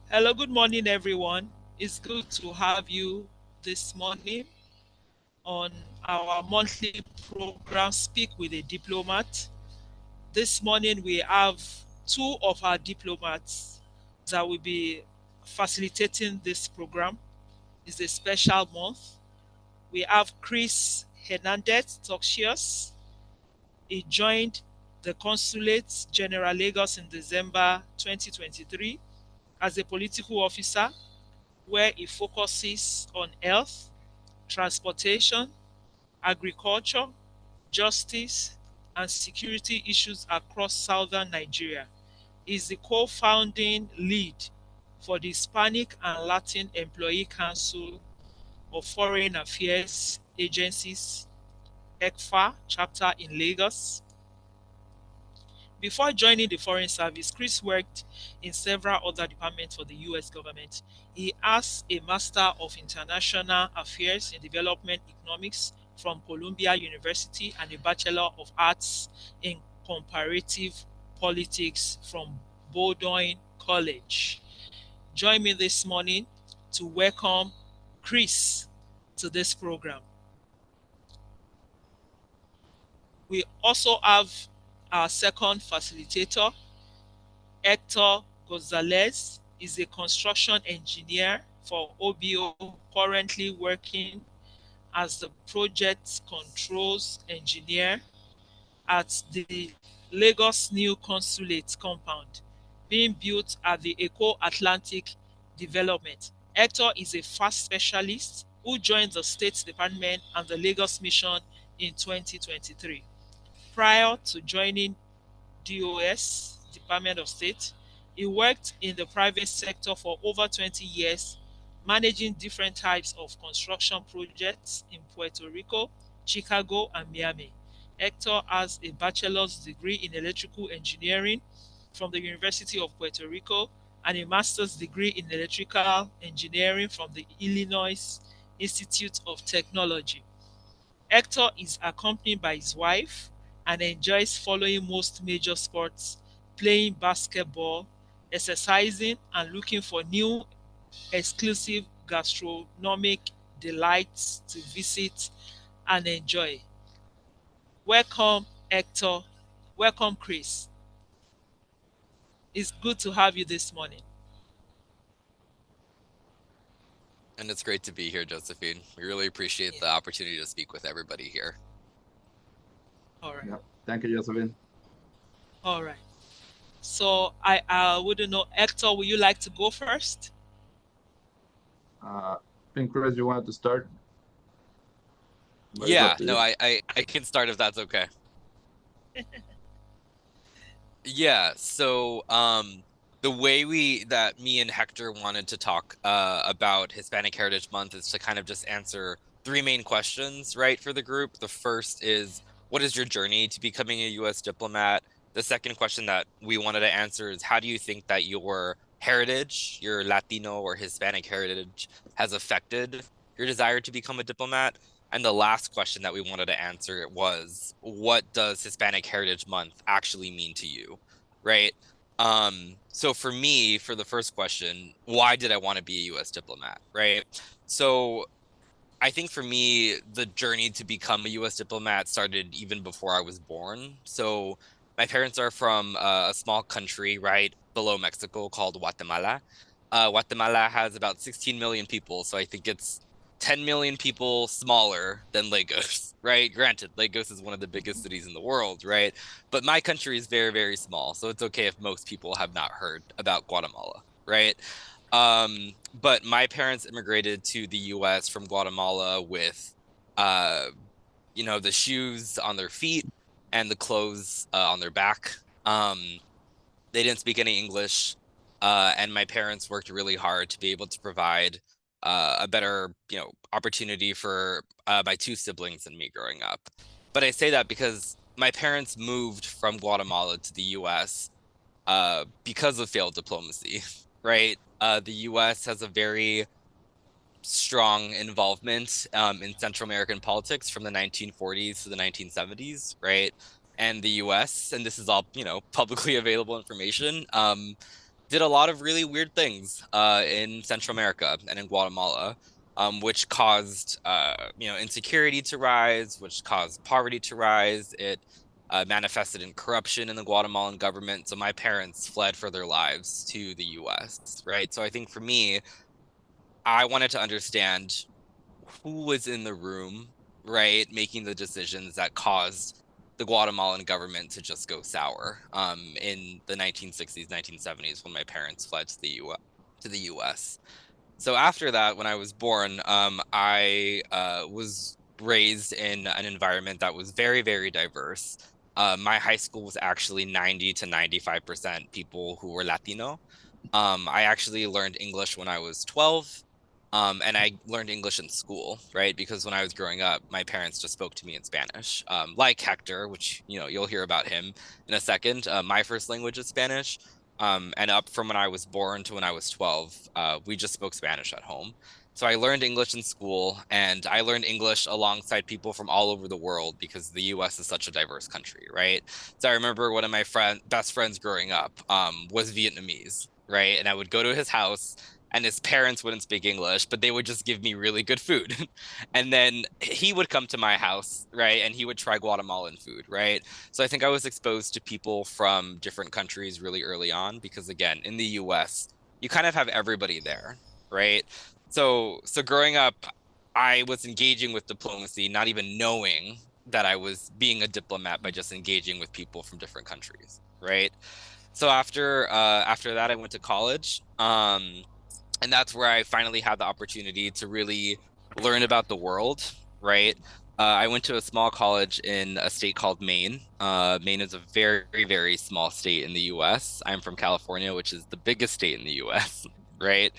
Hello, good morning, everyone. It's good to have you this morning on our monthly program, Speak with a Diplomat. This morning, we have two of our diplomats that will be facilitating this program. It's a special month. We have Chris Hernandez-Turcios. He joined the Consulate General Lagos in December 2023 as a political officer, where it focuses on health, transportation, agriculture, justice, and security issues across southern Nigeria. He is the co-founding lead for the Hispanic and Latin Employee Council of Foreign Affairs Agencies, ECFA chapter in Lagos. Before joining the Foreign Service, Chris worked in several other departments for the US government. He has a Master of International Affairs in Development Economics from Columbia University and a Bachelor of Arts in Comparative Politics from Bowdoin College. Join me this morning to welcome Chris to this program. We also have our second facilitator, Hector Gonzalez, is a construction engineer for OBO, currently working as the project controls engineer at the Lagos new Consulate compound being built at the Eco Atlantic development. Hector is a FAST specialist who joined the State Department and the Lagos mission in 2023. Prior to joining DOS, Department of State, he worked in the private sector for over 20 years, managing different types of construction projects in Puerto Rico, Chicago, and Miami. Hector has a bachelor's degree in electrical engineering from the University of Puerto Rico and a master's degree in electrical engineering from the Illinois Institute of Technology. Hector is accompanied by his wife and enjoys following most major sports, playing basketball, exercising, and looking for new exclusive gastronomic delights to visit and enjoy. Welcome, Hector. Welcome, Chris. It's good to have you this morning. And it's great to be here, Josephine. We really appreciate the opportunity to speak with everybody here. All right. Yeah. Thank you, Josephine. All right. So I wouldn't know, Hector, would you like to go first? I think, Chris, you wanted to start? Yeah, no, I can start if that's okay. Yeah, so the way that me and Hector wanted to talk about Hispanic Heritage Month is to kind of just answer three main questions, right, for the group. The first is, what is your journey to becoming a US diplomat? The second question that we wanted to answer is, how do you think that your heritage, your Latino or Hispanic heritage, has affected your desire to become a diplomat? And the last question that we wanted to answer was, what does Hispanic Heritage Month actually mean to you, right? So for me, for the first question, why did I want to be a US diplomat, right? So I think for me, the journey to become a US diplomat started even before I was born. So my parents are from a small country right below Mexico called Guatemala. Guatemala has about 16 million people, so I think it's 10 million people smaller than Lagos, right? Granted, Lagos is one of the biggest cities in the world, right? But my country is very, very small, so it's okay if most people have not heard about Guatemala, right? But my parents immigrated to the US from Guatemala with, the shoes on their feet and the clothes on their back. They didn't speak any English, and my parents worked really hard to be able to provide a better, opportunity for my two siblings and me growing up. But I say that because my parents moved from Guatemala to the US because of failed diplomacy, right? The US has a very strong involvement in Central American politics from the 1940s to the 1970s, right? and the US, and this is all, publicly available information, did a lot of really weird things in Central America and in Guatemala, which caused insecurity to rise, which caused poverty to rise. It manifested in corruption in the Guatemalan government. So my parents fled for their lives to the US, right? So I think for me, I wanted to understand who was in the room, right, making the decisions that caused the Guatemalan government to just go sour in the 1960s, 1970s when my parents fled to the US. So after that, when I was born, I was raised in an environment that was very, very diverse. My high school was actually 90 to 95% people who were Latino. I actually learned English when I was 12. And I learned English in school, right? Because when I was growing up, my parents just spoke to me in Spanish. Like Hector, which, you'll hear about him in a second. My first language is Spanish. And up from when I was born to when I was 12, we just spoke Spanish at home. So I learned English in school, and I learned English alongside people from all over the world because the US is such a diverse country, right? So I remember one of my best friends growing up was Vietnamese, right? And I would go to his house, and his parents wouldn't speak English, but they would just give me really good food. And then he would come to my house, right? And he would try Guatemalan food, right? So I think I was exposed to people from different countries really early on because, again, in the US, you kind of have everybody there, right? So growing up, I was engaging with diplomacy, not even knowing that I was being a diplomat by just engaging with people from different countries, right? So after that, I went to college, and that's where I finally had the opportunity to really learn about the world, right? I went to a small college in a state called Maine. Maine is a very, very small state in the US. I'm from California, which is the biggest state in the US, right?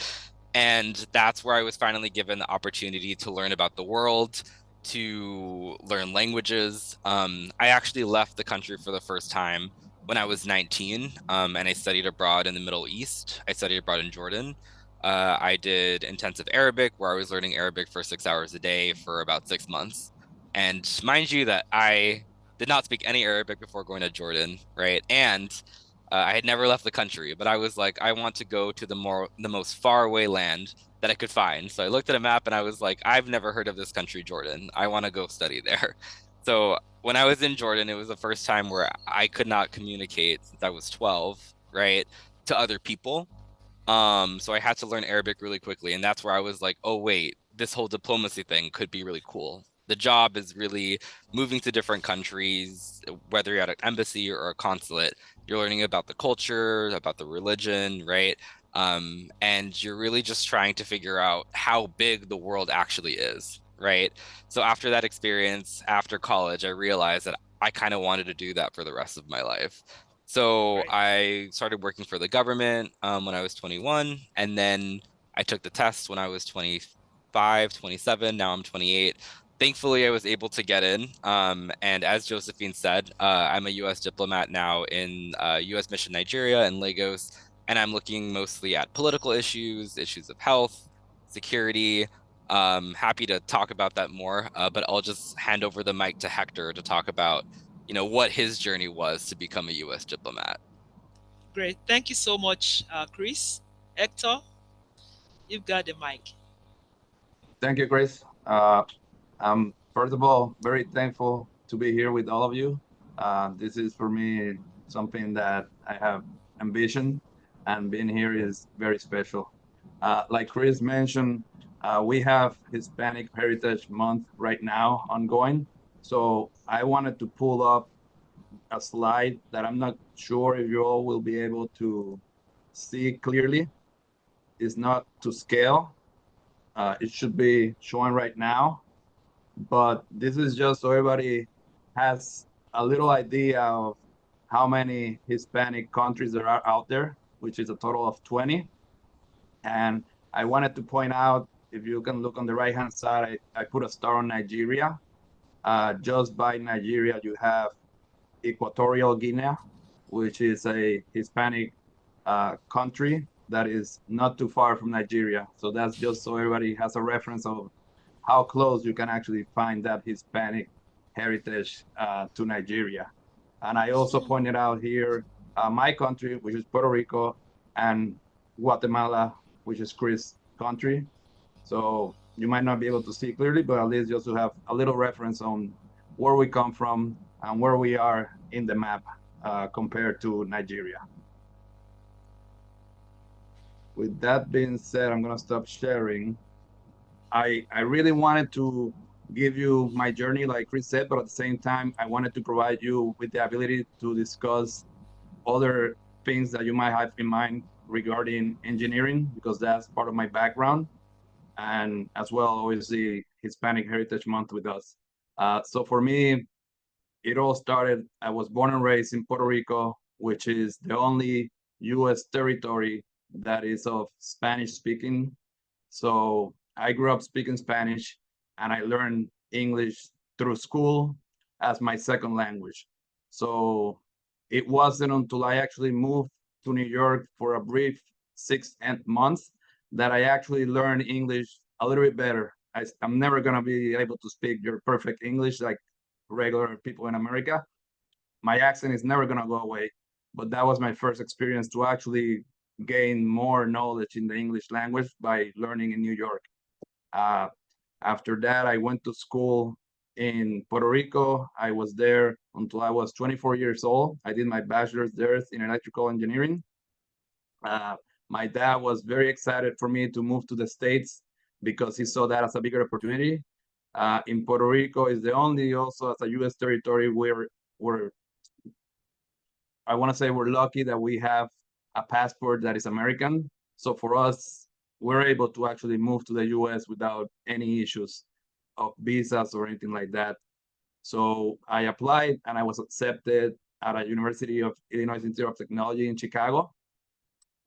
And that's where I was finally given the opportunity to learn about the world, to learn languages. I actually left the country for the first time when I was 19, and I studied abroad in the Middle East. I studied abroad in Jordan. I did intensive Arabic, where I was learning Arabic for 6 hours a day for about 6 months. And mind you, that I did not speak any Arabic before going to Jordan, right? And I had never left the country, but I was like, I want to go to the most far away land that I could find. So I looked at a map and I was like, I've never heard of this country, Jordan. I want to go study there. So when I was in Jordan, it was the first time where I could not communicate since I was 12, right, to other people. So I had to learn Arabic really quickly, and that's where I was like, oh wait, this whole diplomacy thing could be really cool. The job is really moving to different countries, whether you're at an embassy or a consulate. You're learning about the culture, about the religion, right? And you're really just trying to figure out how big the world actually is, right? So after that experience, after college, I realized that I kind of wanted to do that for the rest of my life. So Great. I started working for the government when I was 21, and then I took the test when I was 25, 27. Now I'm 28. Thankfully, I was able to get in. And as Josephine said, I'm a U.S. diplomat now in U.S. Mission Nigeria and Lagos, and I'm looking mostly at political issues, issues of health, security. Happy to talk about that more, but I'll just hand over the mic to Hector to talk about what his journey was to become a U.S. diplomat. Great. Thank you so much, Chris. Hector, you've got the mic. Thank you, Chris. I'm first of all very thankful to be here with all of you. This is for me something that I have ambition, and being here is very special. Like Chris mentioned, we have Hispanic Heritage Month right now ongoing. So I wanted to pull up a slide that I'm not sure if you all will be able to see clearly. It's not to scale. It should be showing right now, but this is just so everybody has a little idea of how many Hispanic countries there are out there, which is a total of 20. And I wanted to point out, if you can look on the right-hand side, I put a star on Nigeria. Just by Nigeria, you have Equatorial Guinea, which is a Hispanic country that is not too far from Nigeria. So that's just so everybody has a reference of how close you can actually find that Hispanic heritage to Nigeria. And I also pointed out here my country, which is Puerto Rico, and Guatemala, which is Chris' country. So you might not be able to see clearly, but at least just to have a little reference on where we come from and where we are in the map compared to Nigeria. With that being said, I'm gonna stop sharing. I really wanted to give you my journey, like Chris said, but at the same time, I wanted to provide you with the ability to discuss other things that you might have in mind regarding engineering, because that's part of my background, and as well, obviously, Hispanic Heritage Month with us. So for me, it all started, I was born and raised in Puerto Rico, which is the only US territory that is of Spanish speaking. So I grew up speaking Spanish, and I learned English through school as my second language. So it wasn't until I actually moved to New York for a brief 6 months that I actually learned English a little bit better. I'm never going to be able to speak your perfect English like regular people in America. My accent is never going to go away, but that was my first experience to actually gain more knowledge in the English language by learning in New York. Uh, After that, I went to school in Puerto Rico. I was there until I was 24 years old. I did my bachelor's there in electrical engineering. Uh, my dad was very excited for me to move to the States because he saw that as a bigger opportunity. In Puerto Rico is the only also as a U.S. territory where we're I want to say we're lucky that we have a passport that is American. So for us, we're able to actually move to the US without any issues of visas or anything like that. So I applied and I was accepted at a University of Illinois Institute of Technology in Chicago.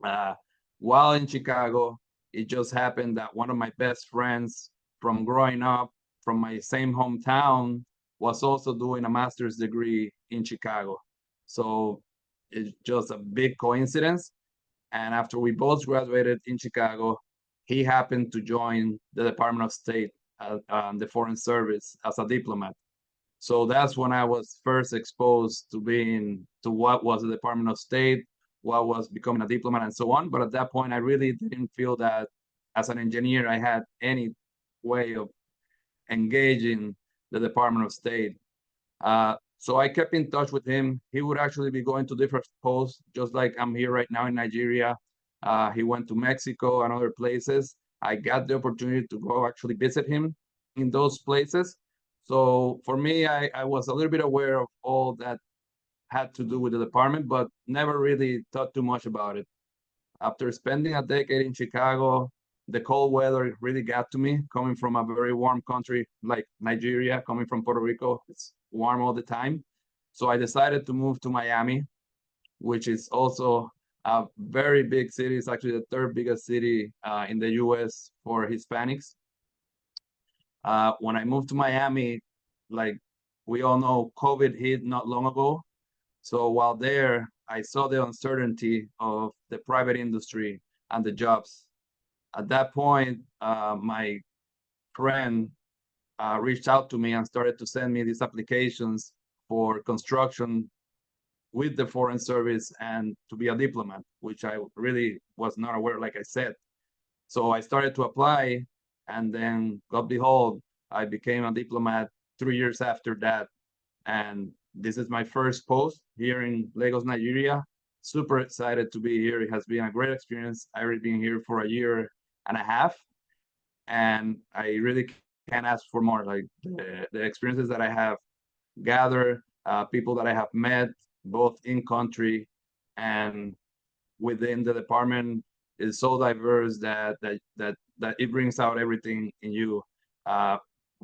Uh, while in Chicago, it just happened that one of my best friends from growing up from my same hometown was also doing a master's degree in Chicago. So it's just a big coincidence. And after we both graduated in Chicago, he happened to join the Department of State, the Foreign Service, as a diplomat. So that's when I was first exposed to being to what was the Department of State, what was becoming a diplomat, and so on. But at that point, I really didn't feel that as an engineer, I had any way of engaging the Department of State. So I kept in touch with him. He would actually be going to different posts, just like I'm here right now in Nigeria. He went to Mexico and other places. I got the opportunity to go actually visit him in those places. So for me, I was a little bit aware of all that had to do with the department, but never really thought too much about it. After spending a decade in Chicago, the cold weather really got to me, coming from a very warm country like Nigeria, coming from Puerto Rico. It's warm all the time. So I decided to move to Miami, which is also a very big city. It's actually the third biggest city in the US for Hispanics. When I moved to Miami, like we all know, COVID hit not long ago. So while there, I saw the uncertainty of the private industry and the jobs. At that point, my friend reached out to me and started to send me these applications for construction with the Foreign Service and to be a diplomat, which I really was not aware, like I said. So I started to apply, and then, God behold, I became a diplomat 3 years after that. And this is my first post here in Lagos, Nigeria. Super excited to be here. It has been a great experience. I've already been here for a year and a half, and I really can't ask for more. Like the experiences that I have gathered, people that I have met, both in country and within the department, is so diverse that it brings out everything in you. Uh,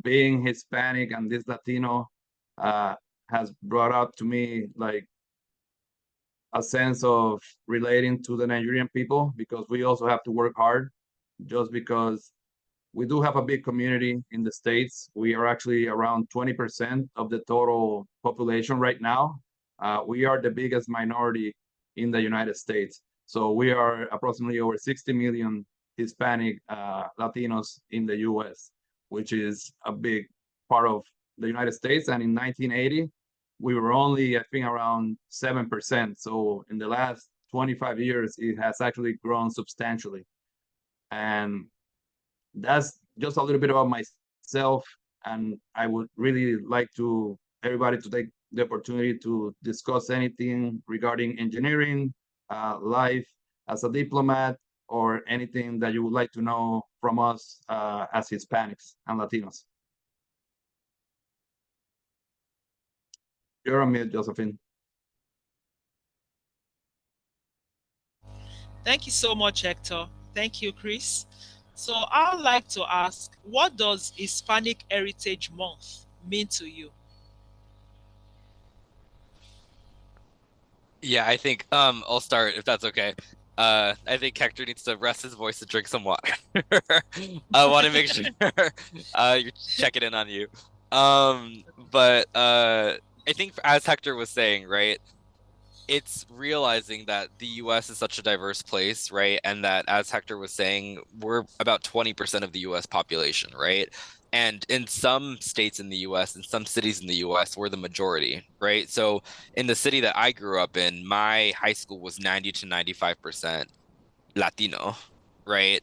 Being Hispanic and this Latino uh, has brought up to me like a sense of relating to the Nigerian people, because we also have to work hard. Just because we do have a big community in the States. We are actually around 20% of the total population right now. We are the biggest minority in the United States. So we are approximately over 60 million Hispanic Latinos in the US, which is a big part of the United States. And in 1980, we were only, I think, around 7%. So in the last 25 years, it has actually grown substantially. And that's just a little bit about myself. And I would really like to everybody to take the opportunity to discuss anything regarding engineering, life as a diplomat, or anything that you would like to know from us as Hispanics and Latinos. You're on mute, Josephine. Thank you so much, Hector. Thank you, Chris. So I'd like to ask, what does Hispanic Heritage Month mean to you? Yeah, I think I'll start if that's okay. I think Hector needs to rest his voice and drink some water. I want to make sure you're checking in on you. But I think as Hector was saying, right, it's realizing that the US is such a diverse place, right? And that, as Hector was saying, we're about 20% of the US population, right? And in some states in the US, in some cities in the US, we're the majority, right? So in the city that I grew up in, my high school was 90 to 95% Latino, right?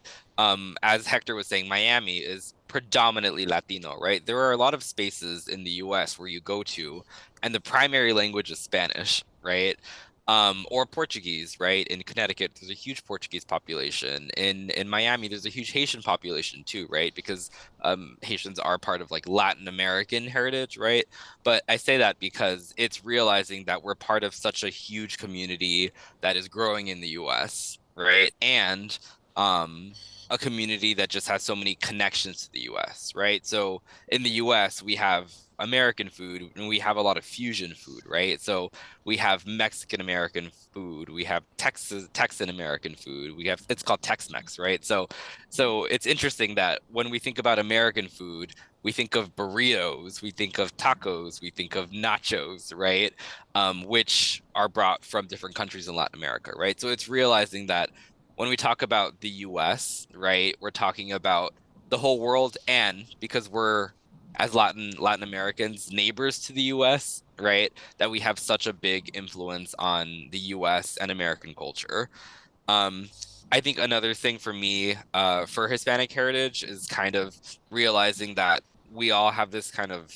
As Hector was saying, Miami is predominantly Latino, right? There are a lot of spaces in the US where you go to, and the primary language is Spanish, right? Or Portuguese, right? In Connecticut, there's a huge Portuguese population. In Miami, there's a huge Haitian population too, right? Because Haitians are part of like Latin American heritage, right? But I say that because it's realizing that we're part of such a huge community that is growing in the US, right? And a community that just has so many connections to the US, right? So in the US, we have American food and we have a lot of fusion food, right? So we have Mexican American food, we have Texan American food, we have it's called Tex-Mex, right? So it's interesting that when we think about American food, we think of burritos, we think of tacos, we think of nachos, right? Which are brought from different countries in Latin America, right? So it's realizing that when we talk about the US, right, we're talking about the whole world, and because we're as Latin Americans neighbors to the US, right, that we have such a big influence on the US and American culture. Um, I think another thing for me, for Hispanic heritage is kind of realizing that we all have this kind of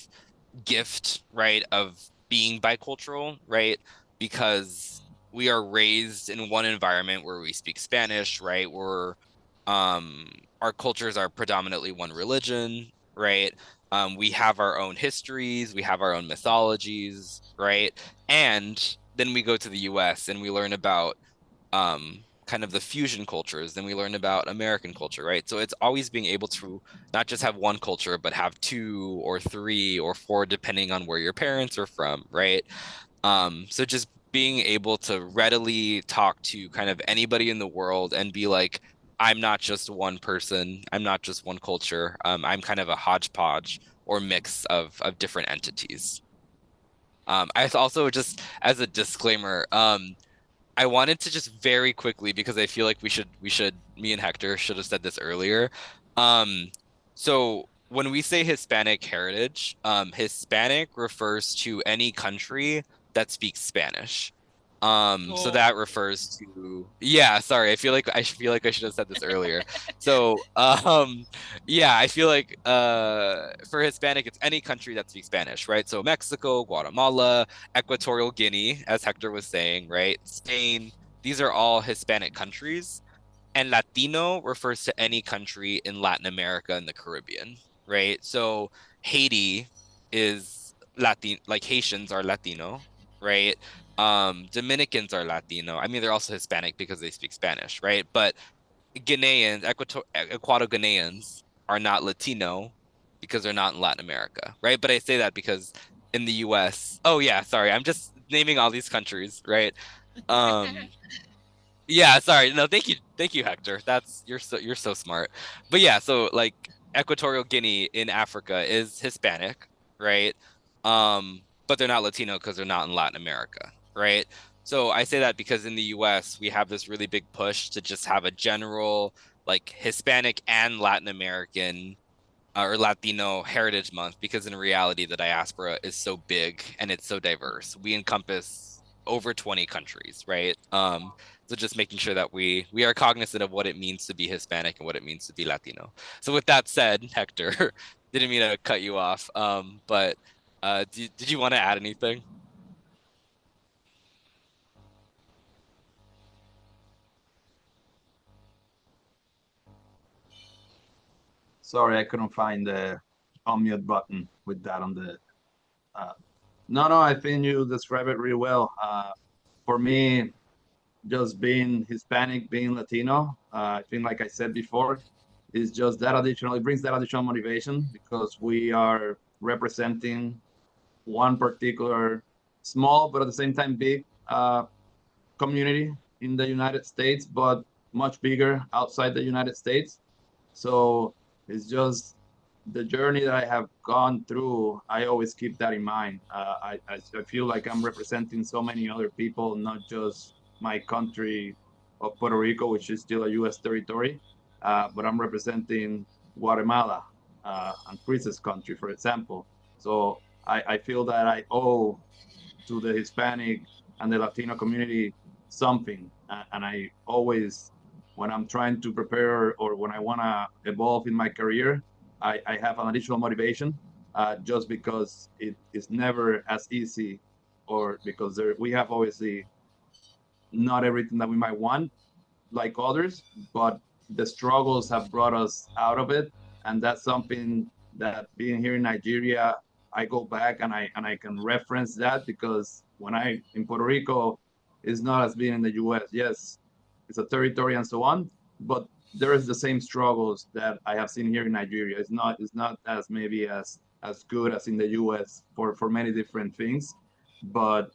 gift, right, of being bicultural, right? Because we are raised in one environment where we speak Spanish, right? Um our cultures are predominantly one religion, right? We have our own histories, we have our own mythologies, right? And then we go to the US and we learn about kind of the fusion cultures, then we learn about American culture, right? So it's always being able to not just have one culture, but have two or three or four, depending on where your parents are from, right? So just being able to readily talk to kind of anybody in the world and be like, I'm not just one person, I'm not just one culture, I'm kind of a hodgepodge or mix of different entities. I also, just as a disclaimer, I wanted to just very quickly, because I feel like me and Hector should have said this earlier. So when we say Hispanic heritage, Hispanic refers to any country that speaks Spanish. So Oh, that refers to, yeah, sorry, I feel like I should have said this earlier. So yeah, I feel like for Hispanic it's any country that speaks Spanish, right? So Mexico, Guatemala, Equatorial Guinea, as Hector was saying, right? Spain, these are all Hispanic countries. And Latino refers to any country in Latin America and the Caribbean, right? So Haiti is Latin, like Haitians are Latino, right? Dominicans are Latino. I mean, they're also Hispanic because they speak Spanish, right? But Ghanaians, Equatorial Ghanaians are not Latino because they're not in Latin America, right? But I say that because in the US, oh yeah, sorry, I'm just naming all these countries, right? Um, yeah, sorry. No, thank you, Hector. That's you're so smart. But yeah, so like Equatorial Guinea in Africa is Hispanic, right? But they're not Latino because they're not in Latin America, right? So I say that because in the US we have this really big push to just have a general like Hispanic and Latin American or Latino Heritage Month, because in reality the diaspora is so big and it's so diverse. We encompass over 20 countries, right? So just making sure that we are cognizant of what it means to be Hispanic and what it means to be Latino. So with that said, Hector, didn't mean to cut you off, but did you want to add anything? Sorry, I couldn't find the unmute button with that on the. No, I think you described it really well. For me, just being Hispanic, being Latino, I think, like I said before, is just that additional. It brings that additional motivation because we are representing one particular small, but at the same time big community in the United States, but much bigger outside the United States. So it's just the journey that I have gone through. I always keep that in mind. I feel like I'm representing so many other people, not just my country of Puerto Rico, which is still a U.S. territory, but I'm representing Guatemala and Chris's country, for example. So I feel that I owe to the Hispanic and the Latino community something. And I always, when I'm trying to prepare or when I want to evolve in my career, I have an additional motivation just because it is never as easy or because we have obviously not everything that we might want like others, but the struggles have brought us out of it. And that's something that being here in Nigeria, I go back and I can reference that because when I in Puerto Rico, it's not as being in the US. Yes, it's a territory and so on, but there is the same struggles that I have seen here in Nigeria. It's not as maybe as good as in the US for many different things. But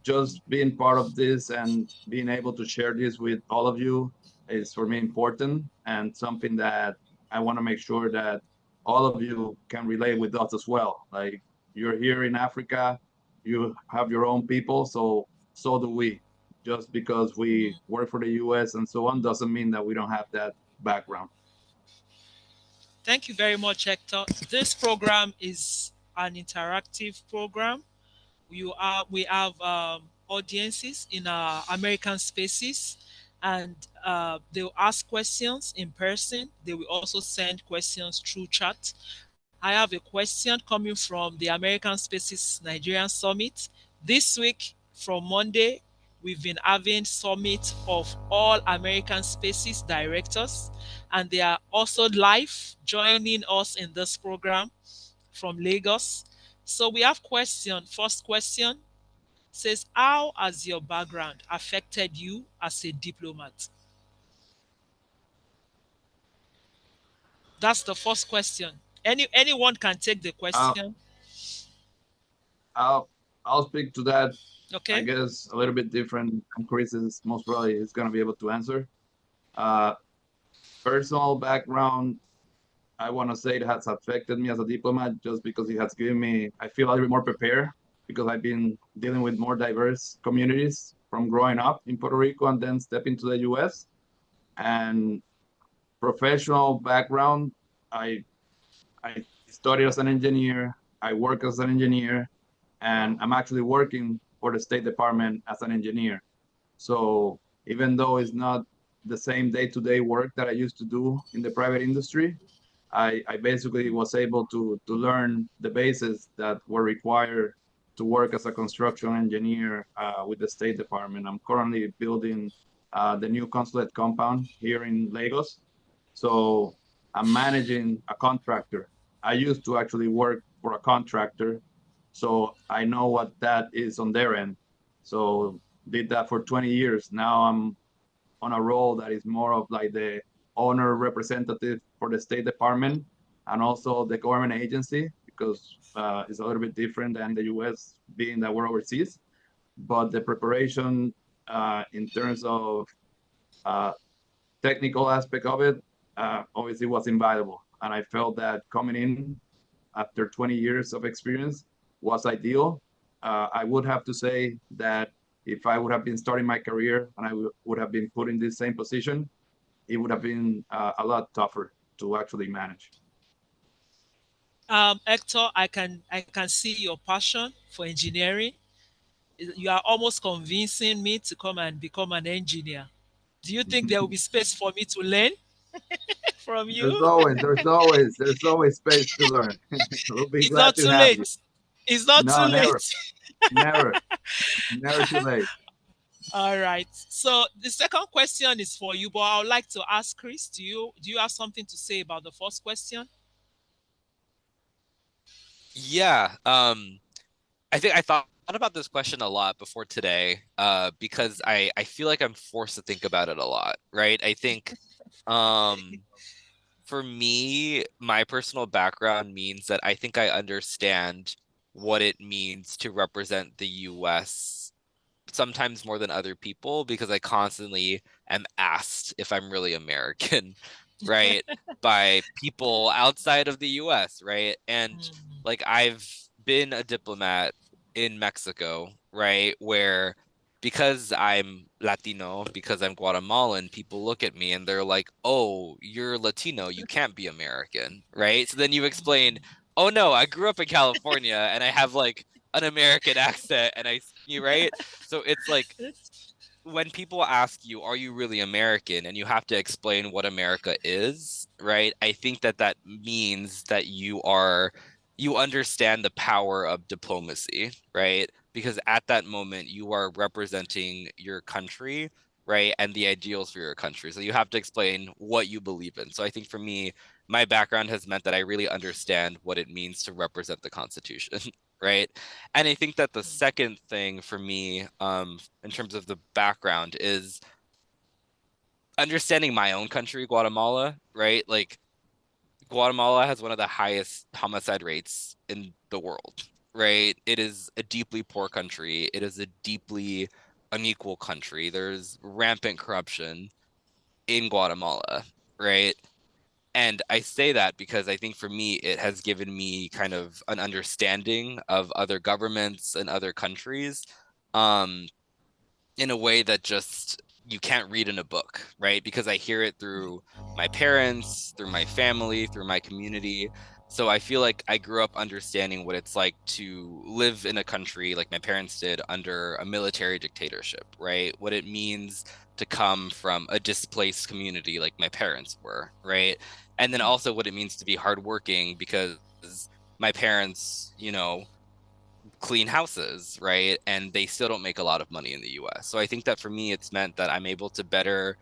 just being part of this and being able to share this with all of you is for me important and something that I want to make sure that all of you can relate with us as well. Like you're here in Africa, you have your own people, so do we. Just because we work for the US and so on doesn't mean that we don't have that background. Thank you very much, Hector. This program is an interactive program. We have audiences in our American spaces, and they'll ask questions in person. They will also send questions through chat. I have a question coming from the American Spaces Nigerian Summit. This week, from Monday, we've been having summit of all American Spaces directors, and they are also live joining us in this program from Lagos. So we have question. First question says, how has your background affected you as a diplomat? That's the first question. Anyone can take the Uh, question. I'll I'll speak to that. I Okay. guess a little bit different. And Chris is most probably is going to be able to answer. Uh, Personal background, I want to say it has affected me as a diplomat just because it has given me, I feel a little bit more prepared because I've been dealing with more diverse communities from growing up in Puerto Rico and then stepping to the US. And professional background, I I studied as an engineer, I work as an engineer, and I'm actually working for the State Department as an engineer. So even though it's not the same day-to-day work that I used to do in the private industry, I basically was able to learn the bases that were required to work as a construction engineer with the State Department. I'm currently building the new consulate compound here in Lagos. So I'm managing a contractor. I used to actually work for a contractor, so I know what that is on their end. So did that for 20 years. Now I'm on a role that is more of like the owner representative for the State Department and also the government agency because it's a little bit different than the US being that we're overseas. But the preparation in terms of uh, technical aspect of it obviously was invaluable. And I felt that coming in after 20 years of experience was ideal. I would have to say that if I would have been starting my career and I would have been put in this same position, it would have been a lot tougher to actually manage. Hector, I can see your passion for engineering. You are almost convincing me to come and become an engineer. Do you think there will be space for me to learn from There's you? always, there's always space to learn. We'll be It's glad not to too have you. late. It's not too No, never, late. never, never too late. All right. So the second question is for you, but I would like to ask Chris, do you have something to say about the first question? Yeah. I think I thought about this question a lot before today, because I feel like I'm forced to think about it a lot, right? I think, um, for me, my personal background means that I think I understand what it means to represent the US sometimes more than other people because I constantly am asked if I'm really American, right? By people outside of the US, right? And Mm. like I've been a diplomat in Mexico, right? Where because I'm Latino, because I'm Guatemalan, people look at me and they're like, "Oh, you're Latino, you can't be American," right? So then you explain, "Oh no, I grew up in California and I have like an American accent and you right?" So it's like when people ask you, are you really American? And you have to explain what America is, right? I think that that means that you understand the power of diplomacy, right? Because at that moment, you are representing your country, right? And the ideals for your country. So you have to explain what you believe in. So I think for me, my background has meant that I really understand what it means to represent the Constitution, right? And I think that the second thing for me, in terms of the background, is understanding my own country, Guatemala, right? Like Guatemala has one of the highest homicide rates in the world, right? It is a deeply poor country. It is a deeply unequal country. There's rampant corruption in Guatemala, right? And I say that because I think for me, it has given me kind of an understanding of other governments and other countries. Um, in a way that just you can't read in a book, right? Because I hear it through my parents, through my family, through my community. So I feel like I grew up understanding what it's like to live in a country like my parents did under a military dictatorship, right? What it means to come from a displaced community like my parents were, right? And then also what it means to be hardworking because my parents, clean houses, right? And they still don't make a lot of money in the US. So I think that for me, it's meant that I'm able to better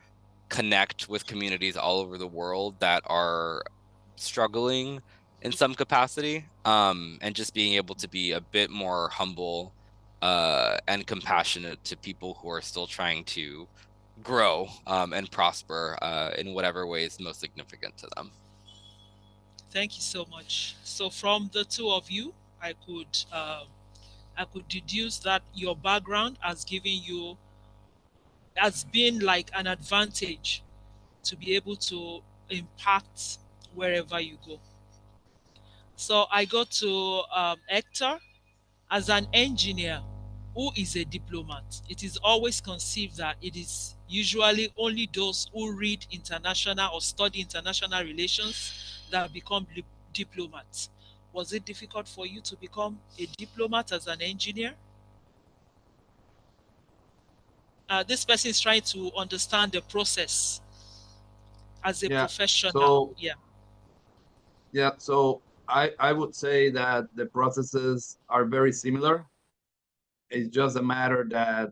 connect with communities all over the world that are struggling in some capacity, and just being able to be a bit more humble and compassionate to people who are still trying to grow and prosper in whatever way is most significant to them. Thank you so much. So from the two of you, I could deduce that your background has given you has been like an advantage to be able to impact wherever you go. So I go to Hector. As an engineer who is a diplomat, it is always conceived that it is usually only those who read international or study international relations that become diplomats. Was it difficult for you to become a diplomat as an engineer? This person is trying to understand the process as a Yeah. professional. So Yeah. yeah, so I would say that the processes are very similar. It's just a matter that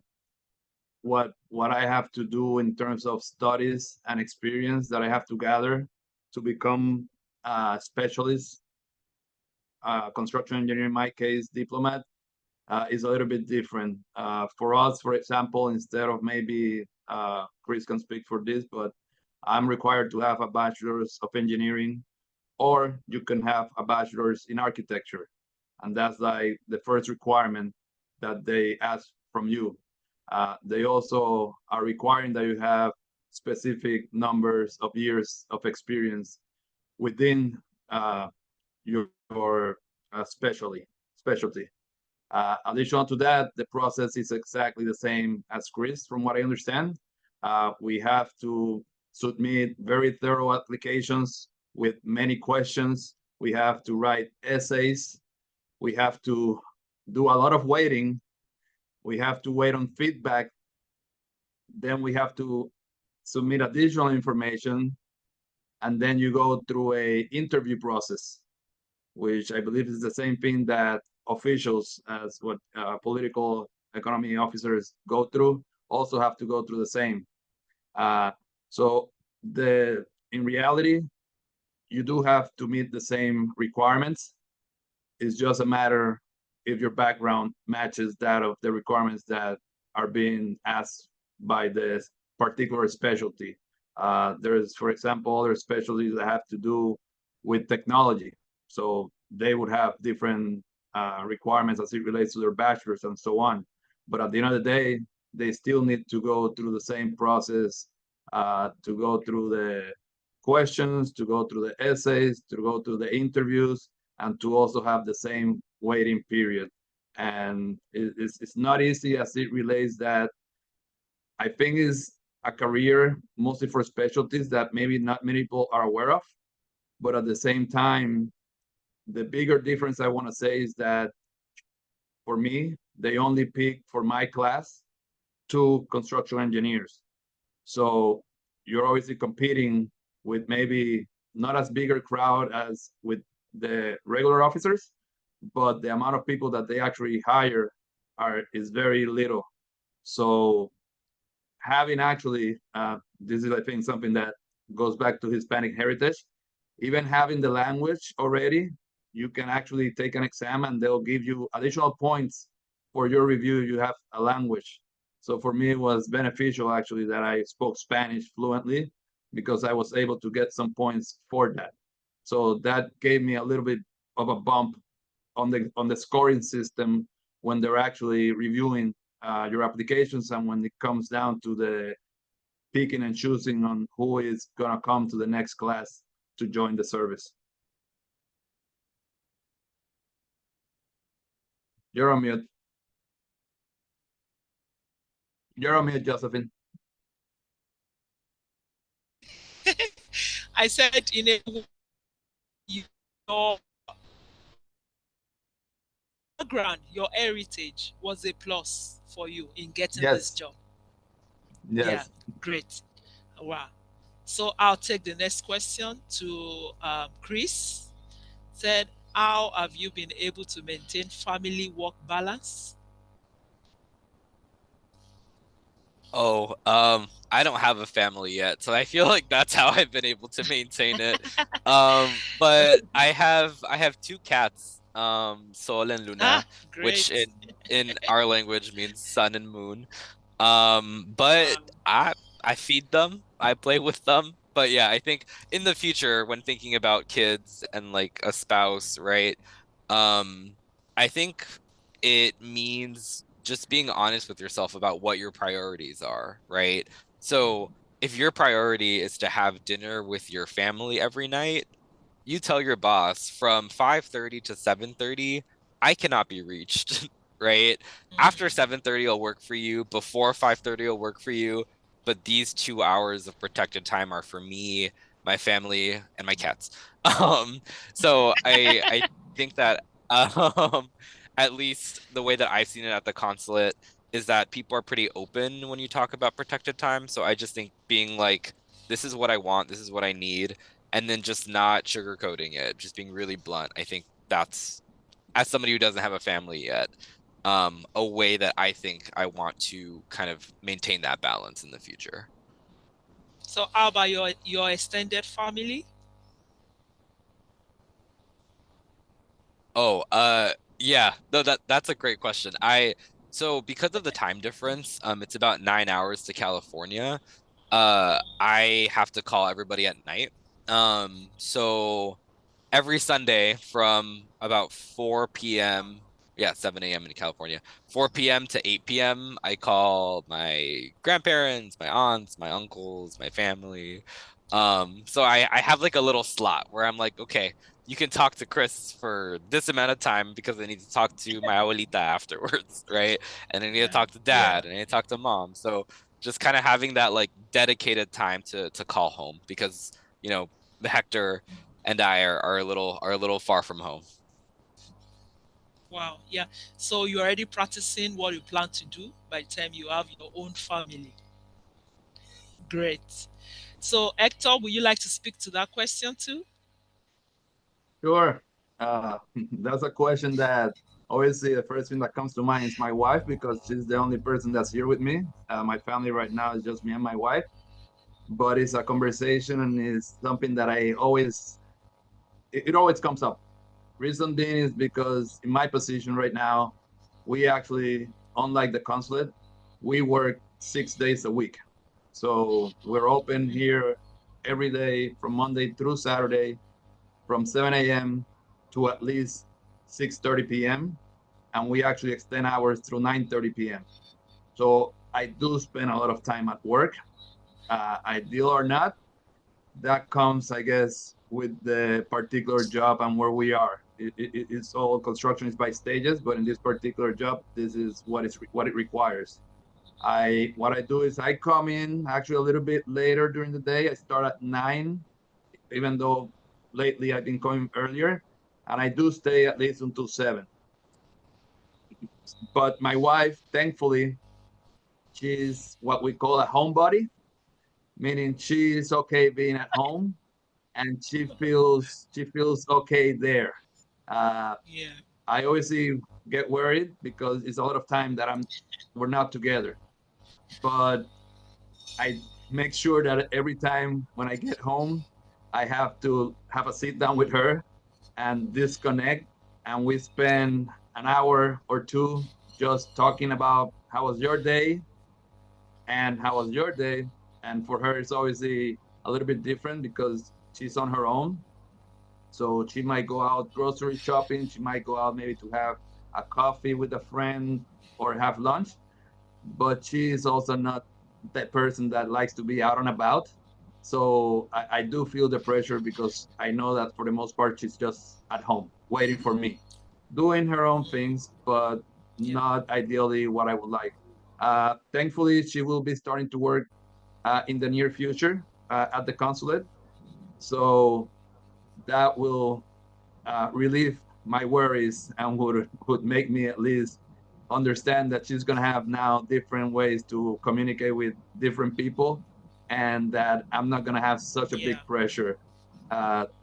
what I have to do in terms of studies and experience that I have to gather to become a specialist, construction engineer in my case, diplomat, is a little bit different. For us, for example, instead of maybe Chris can speak for this, but I'm required to have a bachelor's of engineering, or you can have a bachelor's in architecture, and that's like the first requirement that they ask from you. They also are requiring that you have specific numbers of years of experience within your specialty. Additional to that, the process is exactly the same as Chris, from what I understand. We have to submit very thorough applications with many questions we have to write essays, we have to do a lot of waiting, we have to wait on feedback, then we have to submit additional information, and then you go through a interview process, which I believe is the same thing that officials, as what political economy officers go through, also have to go through the same. So in reality, you do have to meet the same requirements. It's just a matter if your background matches that of the requirements that are being asked by this particular specialty. There's, for example, other specialties that have to do with technology. So they would have different requirements as it relates to their bachelor's and so on. But at the end of the day, they still need to go through the same process, to go through the questions, to go through the essays, to go through the interviews, and to also have the same waiting period. And it's not easy as it relates that I think is a career mostly for specialties that maybe not many people are aware of. But at the same time, the bigger difference I want to say is that for me, they only pick for my class 2 construction engineers. So you're obviously competing with maybe not as bigger crowd as with the regular officers, but the amount of people that they actually hire is very little. So having actually, this is I think something that goes back to Hispanic heritage, even having the language already, you can actually take an exam and they'll give you additional points for your review. You have a language. So for me, it was beneficial actually that I spoke Spanish fluently, because I was able to get some points for that. So that gave me a little bit of a bump on the scoring system when they're actually reviewing your applications, and when it comes down to the picking and choosing on who is gonna come to the next class to join the service. You're on mute. You're on mute, Josephine. I said in a your background, your heritage was a plus for you in getting this Yes. job. Yeah, Yes. great. Wow. So I'll take the next question to Chris. Said, how have you been able to maintain family work balance? Oh, I don't have a family yet, so I feel like that's how I've been able to maintain it. But I have 2 cats, Sol and Ah, Luna, which great. in our language means sun and moon. But I feed them, I play with them. But yeah, I think in the future, when thinking about kids and like a spouse, right? Um, I think it means just being honest with yourself about what your priorities are, right? So if your priority is to have dinner with your family every night, you tell your boss from 5:30 to 7:30, I cannot be reached, right? After 7:30 will work for you, before 5:30 will work for you, but these 2 hours of protected time are for me, my family, and my cats. So I think that um at least the way that I've seen it at the consulate is that people are pretty open when you talk about protected time. So I just think being like, this is what I want, this is what I need, and then just not sugarcoating it, just being really blunt. I think that's, as somebody who doesn't have a family yet, a way that I think I want to kind of maintain that balance in the future. So how about your extended family? Oh, yeah, no, that's a great question. So because of the time difference, it's about 9 hours to California. I have to call everybody at night. So every Sunday from about 4 p.m. Yeah, 7 a.m. in California, 4 p.m. to 8 p.m. I call my grandparents, my aunts, my uncles, my family. So I have like a little slot where I'm like, okay, you can talk to Chris for this amount of time because I need to talk to my abuelita afterwards, right? And I need to Yeah, talk to yeah. dad, and I need to talk to mom. So just kind of having that like dedicated time to call home because, you know, Hector, and I are a little far from home. Wow. Yeah. So you're already practicing what you plan to do by the time you have your own family. Great. So Hector, would you like to speak to that question too? Sure. That's a question that obviously the first thing that comes to mind is my wife because she's the only person that's here with me. My family right now is just me and my wife, but it's a conversation and it's something that it always comes up. Reason being is because in my position right now, we actually, unlike the consulate, we work 6 days a week. So we're open here every day from Monday through Saturday from 7 a.m. to at least 6:30 p.m. And we actually extend hours through 9:30 p.m. So I do spend a lot of time at work. Ideal or not, that comes, I guess, with the particular job and where we are. It's all construction is by stages, but in this particular job, this is what it requires. I what I do is I come in actually a little bit later during the day. I start at 9, even though lately I've been coming earlier, and I do stay at least until 7. But my wife, thankfully, she's what we call a homebody, meaning she's okay being at home and she feels okay there. Uh, Yeah. I obviously get worried because it's a lot of time that we're not together. But I make sure that every time when I get home, I have to have a sit down with her and disconnect, and we spend an hour or two just talking about how was your day and how was your day. And for her, it's obviously a little bit different because she's on her own. So she might go out grocery shopping. She might go out maybe to have a coffee with a friend or have lunch. But she is also not that person that likes to be out and about. So I do feel the pressure because I know that for the most part, she's just at home waiting for me, doing her own things, but Yeah. not ideally what I would like. Thankfully, she will be starting to work in the near future at the consulate. So that will relieve my worries and would make me at least understand that she's going to have now different ways to communicate with different people and that I'm not going to have such a big Yeah. pressure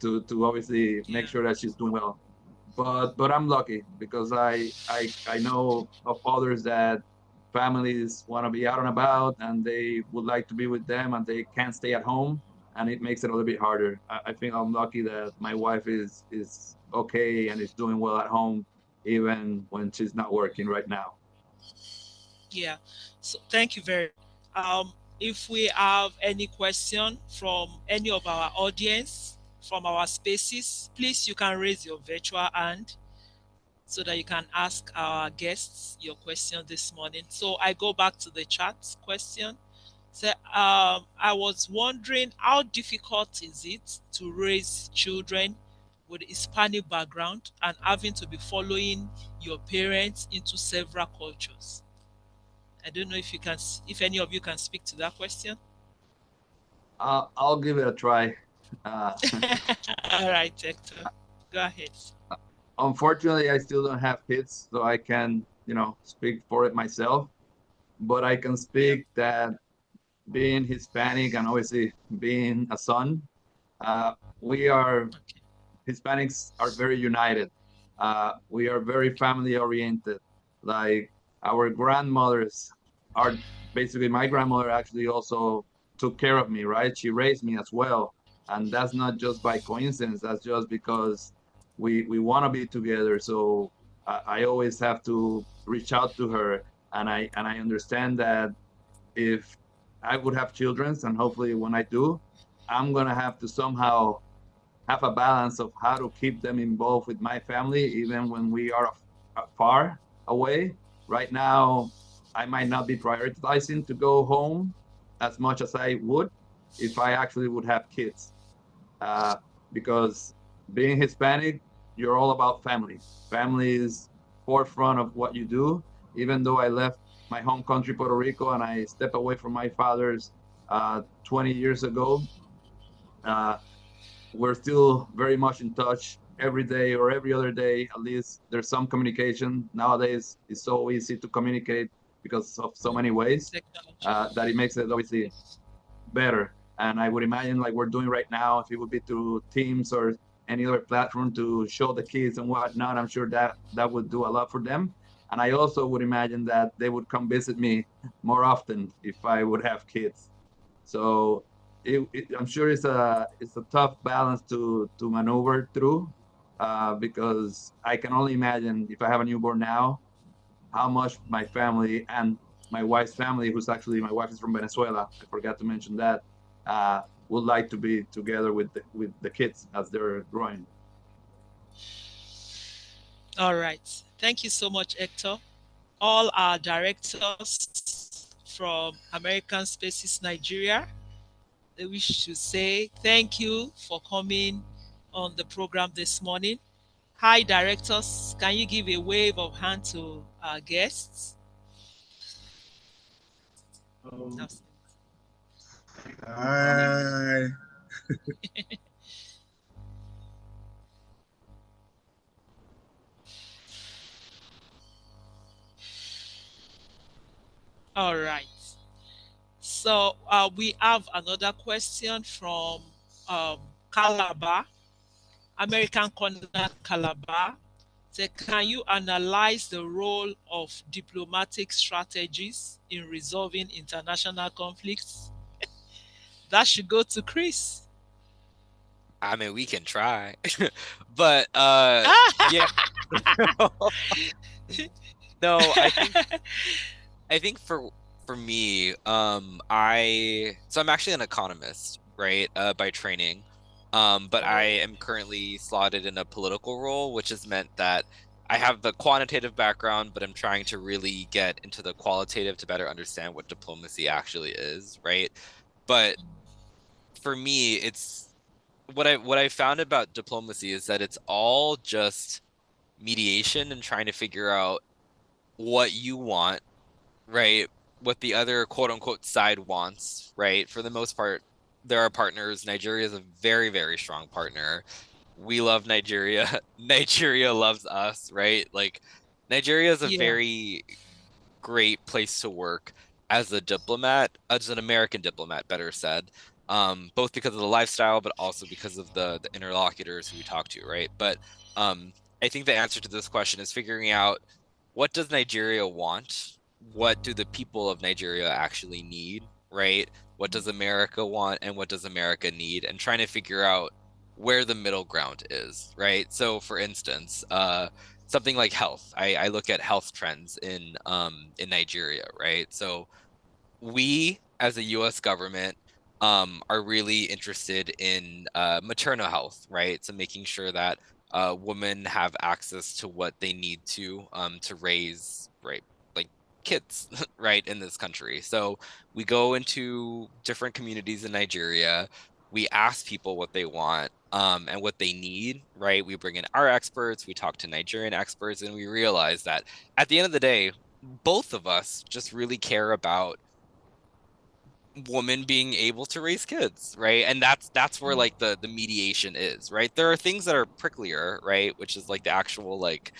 to obviously make Yeah. sure that she's doing well. But I'm lucky because I know of others that families want to be out and about and they would like to be with them and they can't stay at home and it makes it a little bit harder. I think I'm lucky that my wife is okay and is doing well at home even when she's not working right now. Yeah. So thank you very if we have any question from any of our audience from our spaces, please you can raise your virtual hand so that you can ask our guests your question this morning. So I go back to the chat question. So I was wondering how difficult is it to raise children with Hispanic background and having to be following your parents into several cultures? I don't know if you can, if any of you can speak to that question. I'll give it a try. Uh, All right, Hector, go ahead. Unfortunately, I still don't have kids, so I can, speak for it myself. But I can Yeah. speak that being Hispanic and obviously being a son, uh, we are Okay. Hispanics are very united. We are very family oriented. Like our grandmothers are basically my grandmother actually also took care of me, right? She raised me as well. And that's not just by coincidence, that's just because we want to be together. So I always have to reach out to her and I understand that if I would have children and hopefully when I do, I'm gonna have to somehow have a balance of how to keep them involved with my family, even when we are far away. Right now, I might not be prioritizing to go home as much as I would if I actually would have kids. Uh, because being Hispanic, you're all about family. Family is forefront of what you do. Even though I left my home country, Puerto Rico, and I stepped away from my father's 20 years ago, uh, we're still very much in touch every day or every other day. At least there's some communication. Nowadays, it's so easy to communicate because of so many ways Technology. that it makes it obviously better. And I would imagine, like we're doing right now, if it would be through Teams or any other platform to show the kids and whatnot, I'm sure that that would do a lot for them. And I also would imagine that they would come visit me more often if I would have kids. So I'm sure it's a tough balance to maneuver through, because I can only imagine if I have a newborn now, how much my family and my wife's family, who's actually my wife is from Venezuela, I forgot to mention that, uh, would like to be together with the kids as they're growing. All right. Thank you so much, Hector. All our directors from American Spaces Nigeria, they wish to say thank you for coming on the program this morning. Hi, directors. Can you give a wave of hand to our guests? Hi. All right. So we have another question from Calabar, American Corner Calabar. Say, can you analyze the role of diplomatic strategies in resolving international conflicts? That should go to Chris. I mean, we can try, but yeah. No, I think for me, I'm actually an economist, right, by training. But I am currently slotted in a political role, which has meant that I have the quantitative background, but I'm trying to really get into the qualitative to better understand what diplomacy actually is, right? But for me, it's what I found about diplomacy is that it's all just mediation and trying to figure out what you want, right? What the other quote unquote side wants, right? For the most part, there are partners. Nigeria is a very, very strong partner. We love Nigeria. Nigeria loves us, right? Like, Nigeria is a Yeah. very great place to work as a diplomat, as an American diplomat, better said, both because of the lifestyle, but also because of the interlocutors who we talk to, right? But I think the answer to this question is figuring out, what does Nigeria want? What do the people of Nigeria actually need, right? What does America want and what does America need? And trying to figure out where the middle ground is, right? So for instance, something like health. I look at health trends in Nigeria, right? So we as the US government are really interested in maternal health, right? So making sure that women have access to what they need to raise, right, like kids, right, in this country. So we go into different communities in Nigeria. We ask people what they want and what they need, right? We bring in our experts, we talk to Nigerian experts, and we realize that at the end of the day, both of us just really care about woman being able to raise kids, right? And that's where like the mediation is, right? There are things that are pricklier, right, which is like the actual like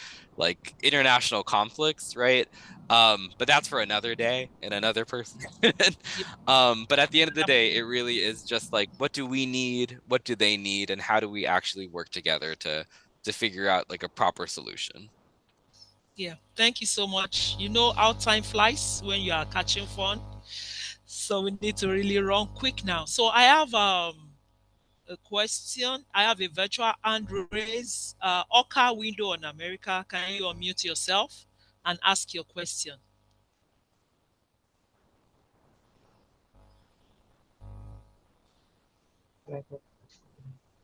international conflicts, right? But that's for another day and another person. Yeah. But at the end of the day, it really is just like, what do we need, what do they need, and how do we actually work together to figure out like a proper solution. Yeah. Thank you so much. You know how time flies when you are catching fun. So we need to really run quick now. So I have a question. I have a virtual hand raise. Oka window on America. Can you unmute yourself and ask your question?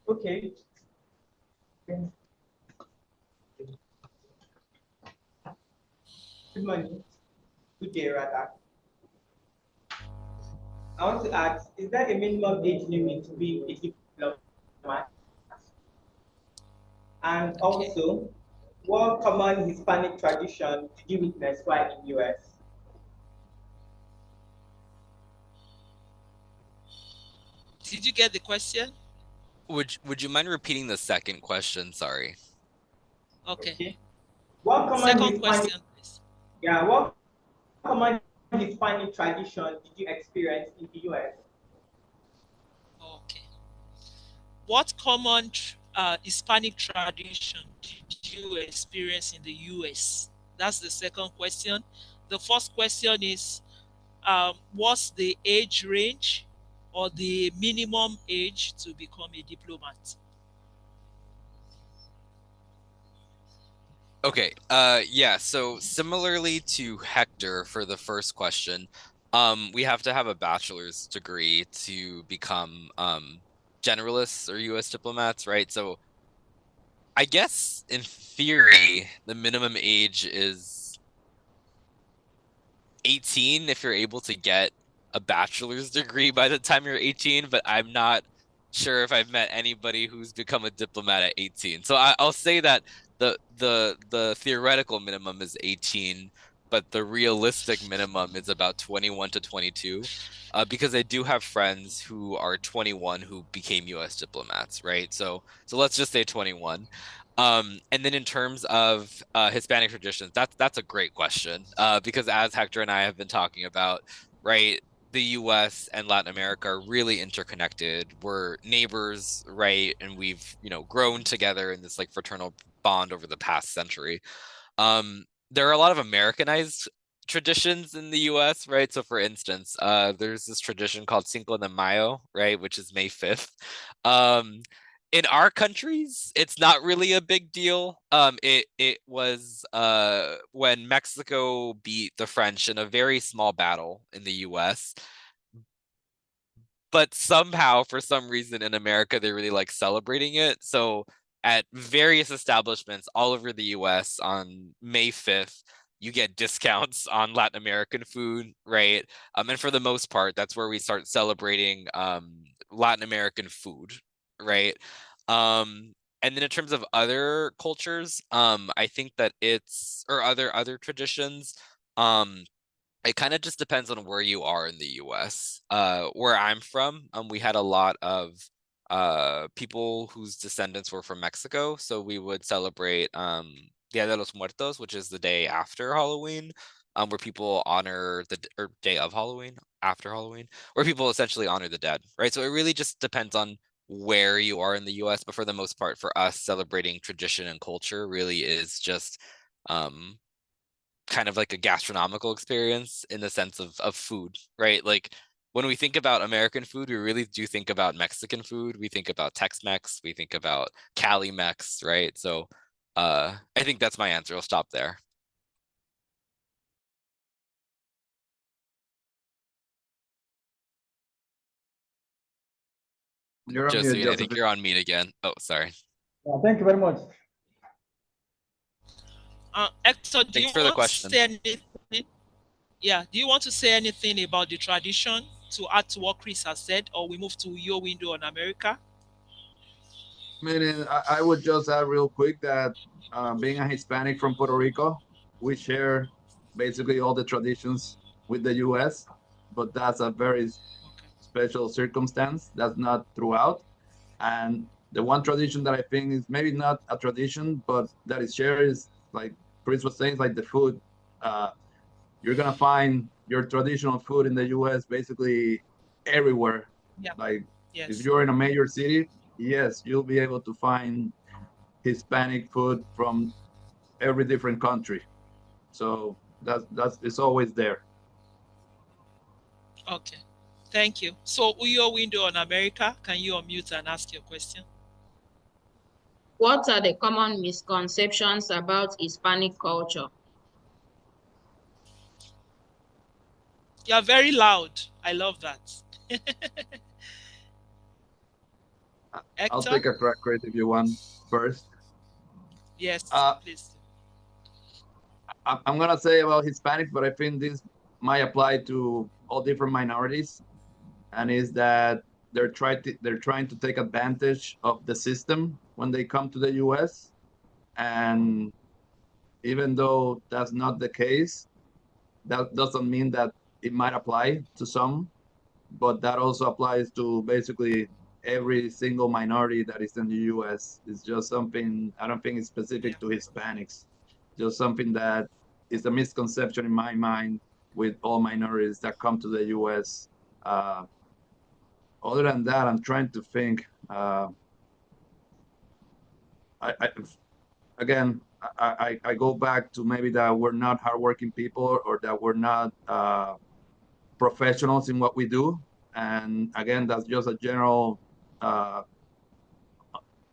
Okay. Good morning. Good day, rather. I want to ask, is there a minimum age limit to be a diplomat? And Okay. also, what common Hispanic tradition did you witness while in US? Did you get the question? Would you mind repeating the second question? Sorry. Okay. Okay. What common Second Hispanic, question, please. yeah, what common Hispanic tradition did you experience in the US? Okay. What common Hispanic tradition did you experience in the US? That's the second question. The first question is, what's the age range or the minimum age to become a diplomat? Okay. Yeah. So similarly to Hector for the first question, we have to have a bachelor's degree to become generalists or U.S. diplomats, right? So I guess in theory, the minimum age is 18 if you're able to get a bachelor's degree by the time you're 18, but I'm not sure if I've met anybody who's become a diplomat at 18. So I'll say that the theoretical minimum is 18, but the realistic minimum is about 21 to 22. Because I do have friends who are 21 who became US diplomats, right? So let's just say 21. And then in terms of Hispanic traditions, that's a great question. Because as Hector and I have been talking about, right, the US and Latin America are really interconnected. We're neighbors, right? And we've, grown together in this like fraternal bond over the past century. There are a lot of Americanized traditions in the US, right? So for instance, there's this tradition called Cinco de Mayo, right, which is May 5th. In our countries, it's not really a big deal. It was when Mexico beat the French in a very small battle in the US. But somehow, for some reason in America, they really like celebrating it. So at various establishments all over the US on May 5th, you get discounts on Latin American food, right? And for the most part, that's where we start celebrating Latin American food, right? And then in terms of other cultures, I think that it's or other traditions, it kind of just depends on where you are in the US. Where I'm from, we had a lot of people whose descendants were from Mexico, so we would celebrate Dia de los Muertos, which is the day after Halloween, where people honor or day of Halloween, after Halloween, where people essentially honor the dead, right? So it really just depends on where you are in the US, but for the most part, for us, celebrating tradition and culture really is just um kind of like a gastronomical experience in the sense of food, right? Like when we think about American food, we really do think about Mexican food. We think about Tex-Mex, we think about Cali-Mex, right? So I think that's my answer. I'll stop there. You're on mute, Josephine, I think Josephine. you're on mute again. Oh, sorry. Thank you very much. Hector, do you Thanks for the want to question. say anything? Yeah, do you want to say anything about the tradition to add to what Chris has said, or we move to your window on America? Meaning, I would just add real quick that being a Hispanic from Puerto Rico, we share basically all the traditions with the US, but that's a very Okay. special circumstance. That's not throughout. And the one tradition that I think is maybe not a tradition, but that is shared is like Chris was saying, like the food. Uh, you're gonna find your traditional food in the US basically everywhere. Yeah. Like if Yes. you're in a major city, yes, you'll be able to find Hispanic food from every different country. So that's it's always there. Okay. Thank you. So, your window on America, can you unmute and ask your question? What are the common misconceptions about Hispanic culture? You are very loud. I love that. I'll Hector? take a crack, Chris, if you want first. Yes, Uh, please. I'm gonna say about Hispanics, but I think this might apply to all different minorities, and is that they're trying to take advantage of the system when they come to the U.S. And even though that's not the case, that doesn't mean that it might apply to some, but that also applies to basically every single minority that is in the U.S. It's just something, I don't think it's specific to Hispanics, just something that is a misconception in my mind with all minorities that come to the U.S. Other than that, I'm trying to think. I again, I go back to maybe that we're not hardworking people, or that we're not professionals in what we do. And again, that's just uh,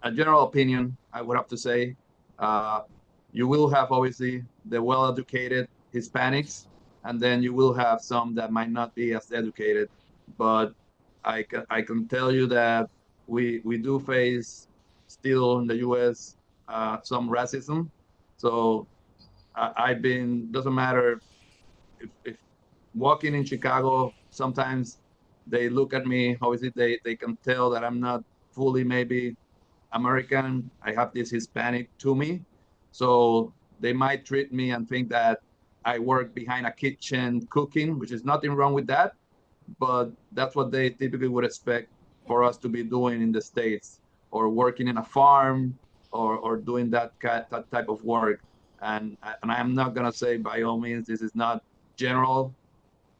a general opinion, I would have to say. Uh, you will have obviously the well-educated Hispanics, and then you will have some that might not be as educated. But I can tell you that we do face still in the U.S. Some racism. So I've been, doesn't matter if walking in Chicago, sometimes they look at me. Obviously, they can tell that I'm not fully maybe American. I have this Hispanic to me. So they might treat me and think that I work behind a kitchen cooking, which is nothing wrong with that. But that's what they typically would expect for us to be doing in the States, or working in a farm, or doing that type of work. And I'm not going to say by all means this is not general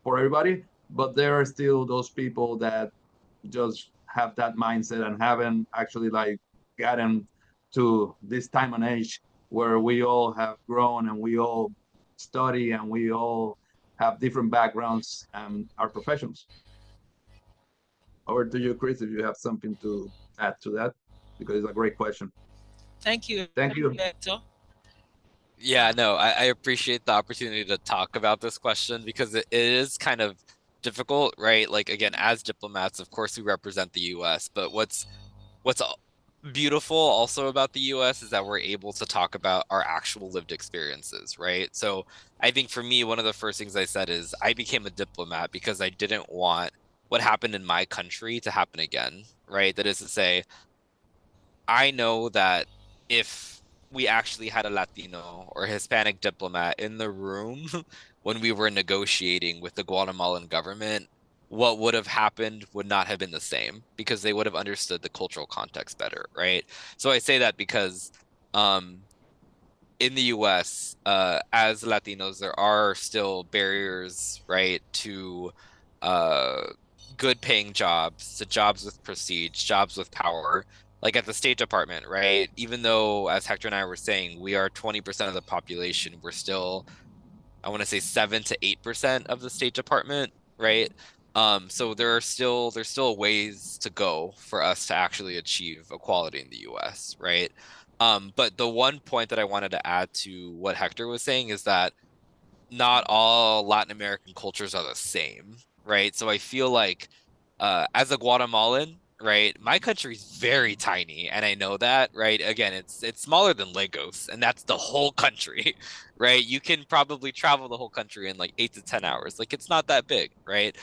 for everybody, but there are still those people that just have that mindset and haven't actually like gotten to this time and age where we all have grown and we all study and we all have different backgrounds and our professions. Over to you, Chris, if you have something to add to that, because it's a great question. Thank you. Thank you. Hector. Yeah, no, I appreciate the opportunity to talk about this question because it is kind of difficult, right? Like again, as diplomats, of course we represent the US, but what's beautiful also about the US is that we're able to talk about our actual lived experiences, right? So I think for me, one of the first things I said is I became a diplomat because I didn't want what happened in my country to happen again, right? That is to say, I know that if we actually had a Latino or Hispanic diplomat in the room when we were negotiating with the Guatemalan government, what would have happened would not have been the same because they would have understood the cultural context better, right? So I say that because um, in the US, as Latinos, there are still barriers, right, to uh, good paying jobs, to jobs with prestige, jobs with power, like at the State Department, right? Even though, as Hector and I were saying, we are 20% of the population, we're still, I want to say 7 to 8% of the State Department, right? So there's still ways to go for us to actually achieve equality in the US, right? But the one point that I wanted to add to what Hector was saying is that not all Latin American cultures are the same, right? So I feel like as a Guatemalan, right, my country is very tiny, and I know that, right? Again, it's smaller than Lagos, and that's the whole country, right? You can probably travel the whole country in like 8 to 10 hours. Like it's not that big, right?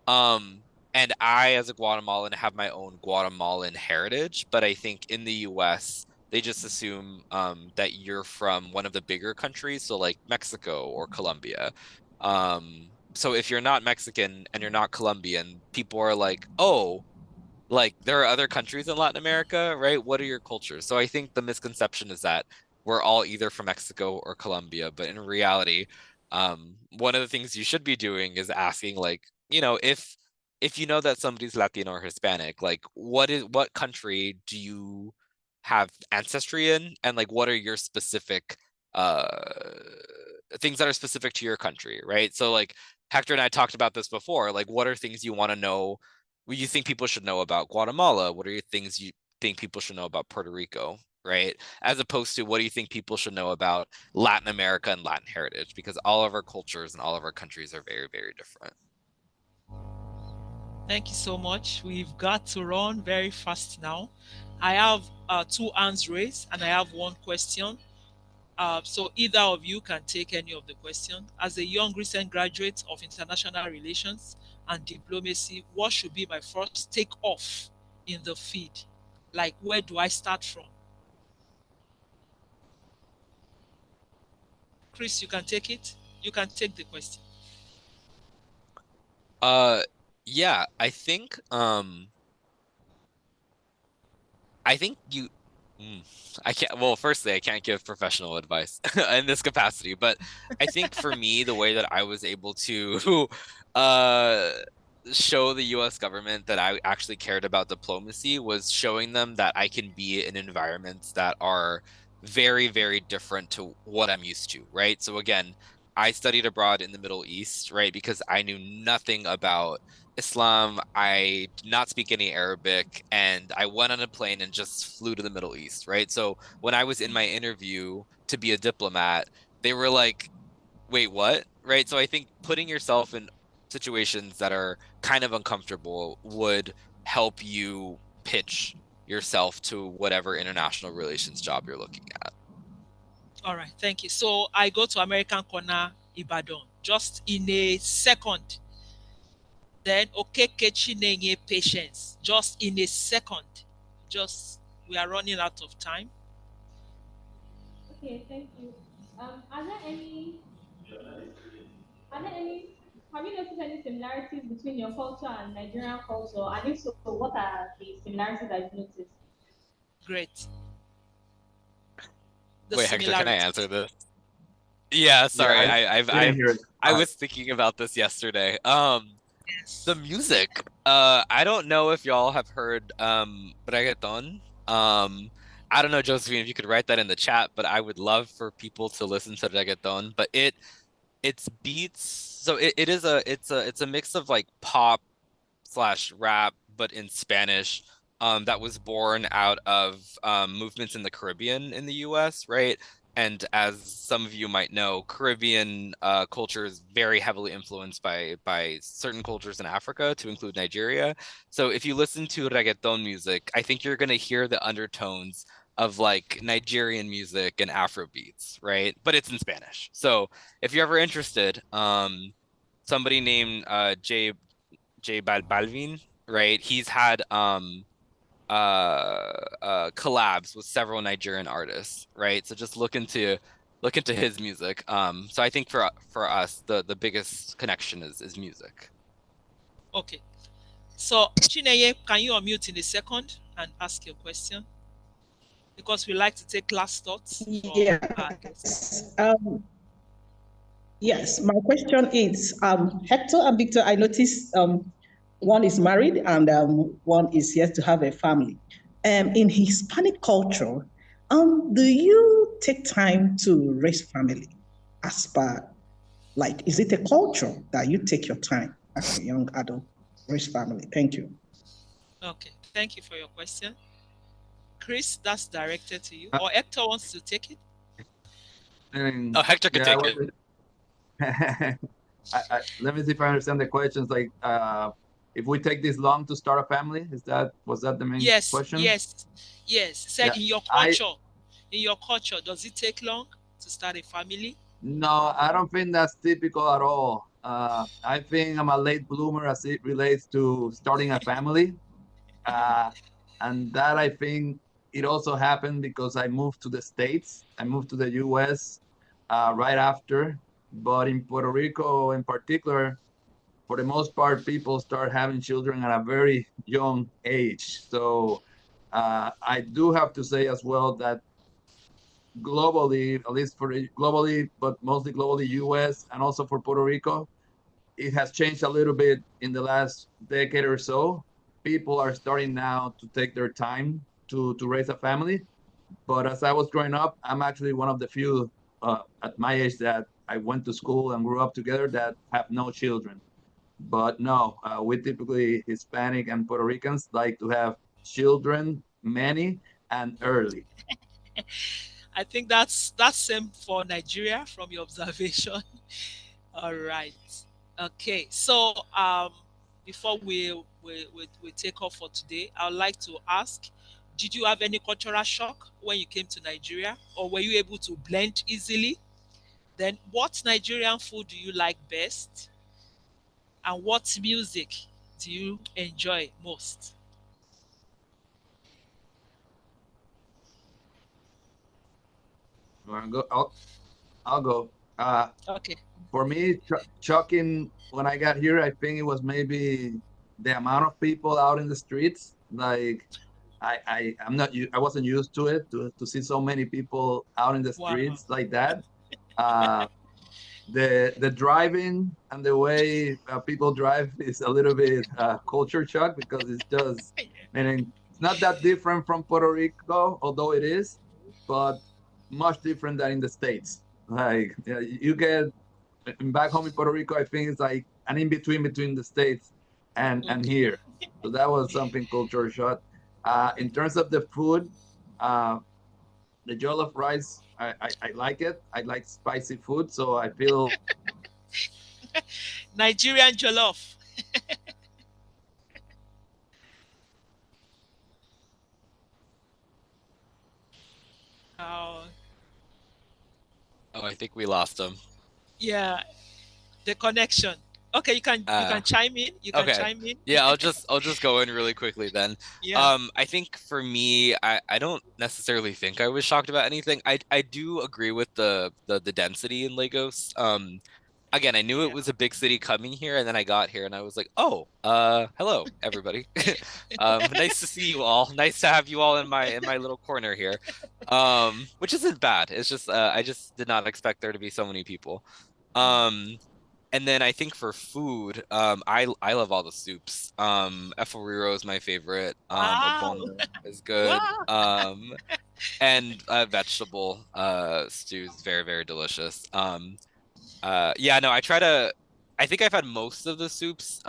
Um, and I, as a Guatemalan, have my own Guatemalan heritage, but I think in the US, they just assume that you're from one of the bigger countries, so like Mexico or Colombia. So if you're not Mexican and you're not Colombian, people are like, oh, like there are other countries in Latin America, right? What are your cultures? So I think the misconception is that we're all either from Mexico or Colombia, but in reality, one of the things you should be doing is asking, like, if you know that somebody's Latino or Hispanic, like what country do you have ancestry in, and like what are your specific uh things that are specific to your country, right? So like Hector and I talked about this before, like what are things you want to know, what you think people should know about Guatemala? What are your things you think people should know about Puerto Rico, right? As opposed to what do you think people should know about Latin America and Latin heritage? Because all of our cultures and all of our countries are very, very different. Thank you so much. We've got to run very fast now. I have two hands raised and I have one question. So either of you can take any of the question. As a young recent graduate of international relations and diplomacy, what should be my first take off in the field? Like, where do I start from? Chris, you can take it. You can take the question. Uh, yeah, I think I think you. I can't. Well, firstly, I can't give professional advice in this capacity, but I think for me, the way that I was able to uh, show the U.S. government that I actually cared about diplomacy was showing them that I can be in environments that are very, very different to what I'm used to, right? So again, I studied abroad in the Middle East, right? Because I knew nothing about Islam. I did not speak any Arabic, and I went on a plane and just flew to the Middle East, right? So when I was in my interview to be a diplomat, they were like, wait, what? Right? So I think putting yourself in situations that are kind of uncomfortable would help you pitch yourself to whatever international relations job you're looking at. All right, thank you. So I go to American Corner, Ibadan, just in a second. Then Okeke Chinenye patience, just in a second. Just we are running out of time. Okay, thank you. Are there any Are there any, have you noticed any similarities between your culture and Nigerian culture? And if so, what are the similarities that you've noticed? Great. The Wait, Hector, can I answer similarities. this? Yeah, Yeah, sorry. didn't hear it. I was thinking about this yesterday. The Yes. music. I don't know if y'all have heard reggaeton. I don't know, Josephine, if you could write that in the chat, but I would love for people to listen to reggaeton. But it's beats, so it's a mix of like pop slash rap, but in Spanish. That was born out of movements in the Caribbean in the US, right? And as some of you might know, Caribbean culture is very heavily influenced by certain cultures in Africa, to include Nigeria. So if you listen to reggaeton music, I think you're gonna hear the undertones of like Nigerian music and Afro beats, right? But it's in Spanish. So if you're ever interested, somebody named Balvin, right? He's had collabs with several Nigerian artists, right? So just look into his music. So I think for us, the biggest connection is music. Okay. So Chinenye, can you unmute in a second and ask your question? Because we like to take last thoughts from our guests. Yes. Yes, my question is, Hector and Victor, I noticed one is married and one is yet to have a family. In Hispanic culture, do you take time to raise family as per, like, is it a culture that you take your time as a young adult, raise family? Thank you. Okay, thank you for your question. Chris, that's directed to you. Or Hector wants to take it? Oh, Hector can take it. Let me see if I understand the questions. Like, if we take this long to start a family, was that the main question? Yes. Said Yeah, in your culture, does it take long to start a family? No, I don't think that's typical at all. I think I'm a late bloomer as it relates to starting a family. And that I think it also happened because I moved to the States. I moved to the US right after. But in Puerto Rico, in particular, for the most part, people start having children at a very young age. So I do have to say as well that globally, at least for globally, but mostly globally, US and also for Puerto Rico, it has changed a little bit in the last decade or so. People are starting now to take their time to raise a family. But as I was growing up, I'm actually one of the few at my age that I went to school and grew up together that have no children. But no, we typically Hispanic and Puerto Ricans like to have children, many and early. I think that's same for Nigeria from your observation. All right. Okay. So before we take off for today, I would like to ask, did you have any cultural shock when you came to Nigeria, or were you able to blend easily? Then what Nigerian food do you like best? And what music do you enjoy most? You wanna go? I'll go. Okay. For me, shocking when I got here, I think it was maybe the amount of people out in the streets. Like I wasn't used to it, to see so many people out in the streets like that. The driving and the way people drive is a little bit culture shock, because it's just, meaning it's not that different from Puerto Rico, although it is, but much different than in the States. Like you get back home in Puerto Rico, I think it's like an in between the States and here. So that was something culture shock. In terms of the food, the jollof rice, I like it. I like spicy food, so I feel Nigerian jollof. Oh, Oh, I think we lost him. yeah, the connection. Okay, you can chime in. You can Okay. chime in. Yeah, I'll just go in really quickly then. Yeah. I think for me, I don't necessarily think I was shocked about anything. I do agree with the density in Lagos. Again, I knew it was a big city coming here, and then I got here and I was like, oh, hello everybody. Nice to see you all. Nice to have you all in my little corner here. Which isn't bad. It's just I just did not expect there to be so many people. And then I think for food, I love all the soups. Efforiro is my favorite. Wow. Ogbono is good. Wow. And vegetable stew is very, very delicious. Yeah, no, I think I've had most of the soups,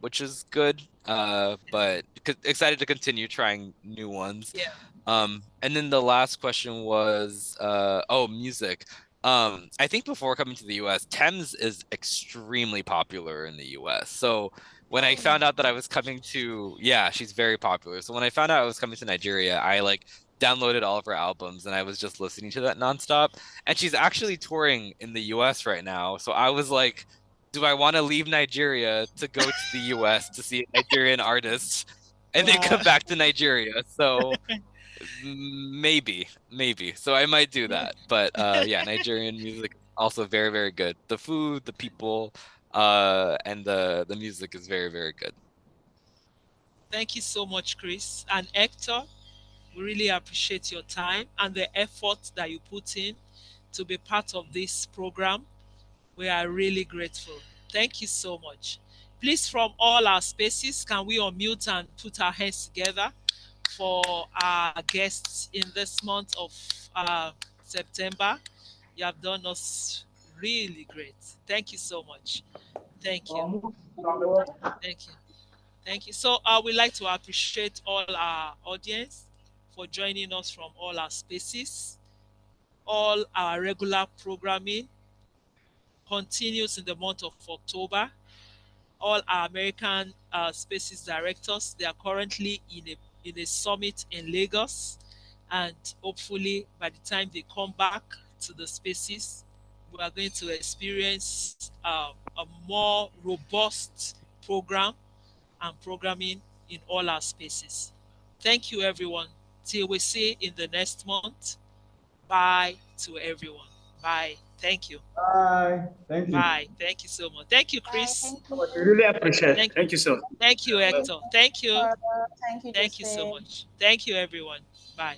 which is good. But excited to continue trying new ones. Yeah. And then the last question was, oh, music. I think before coming to the US, Thames is extremely popular in the US. So when I found out that I was coming to, yeah, she's very popular. So when I found out I was coming to Nigeria, I like downloaded all of her albums and I was just listening to that nonstop. And she's actually touring in the US right now. So I was like, do I want to leave Nigeria to go to the US to see a Nigerian artist and then come back to Nigeria? So maybe. So I might do that. But yeah, Nigerian music also very, very good. The food, the people, and the music is very, very good. Thank you so much, Chris. And Hector, we really appreciate your time and the effort that you put in to be part of this program. We are really grateful. Thank you so much. Please, from all our spaces, can we unmute and put our hands together for our guests in this month of September? You have done us really great. Thank you so much. Thank you. Thank you. Thank you. So we'd like to appreciate all our audience for joining us from all our spaces. All our regular programming continues in the month of October. All our American Spaces directors, they are currently in a summit in Lagos, and hopefully by the time they come back to the spaces, we are going to experience a more robust program and programming in all our spaces. Thank you, everyone. Till we see in the next month. Bye to everyone. Bye. Thank you. Bye. Thank you. Bye. Thank you so much. Thank you, Chris. We really appreciate it. Thank you so much. Thank you, Hector. Thank you. Thank you, Thank you so much. Thank you, everyone. Bye.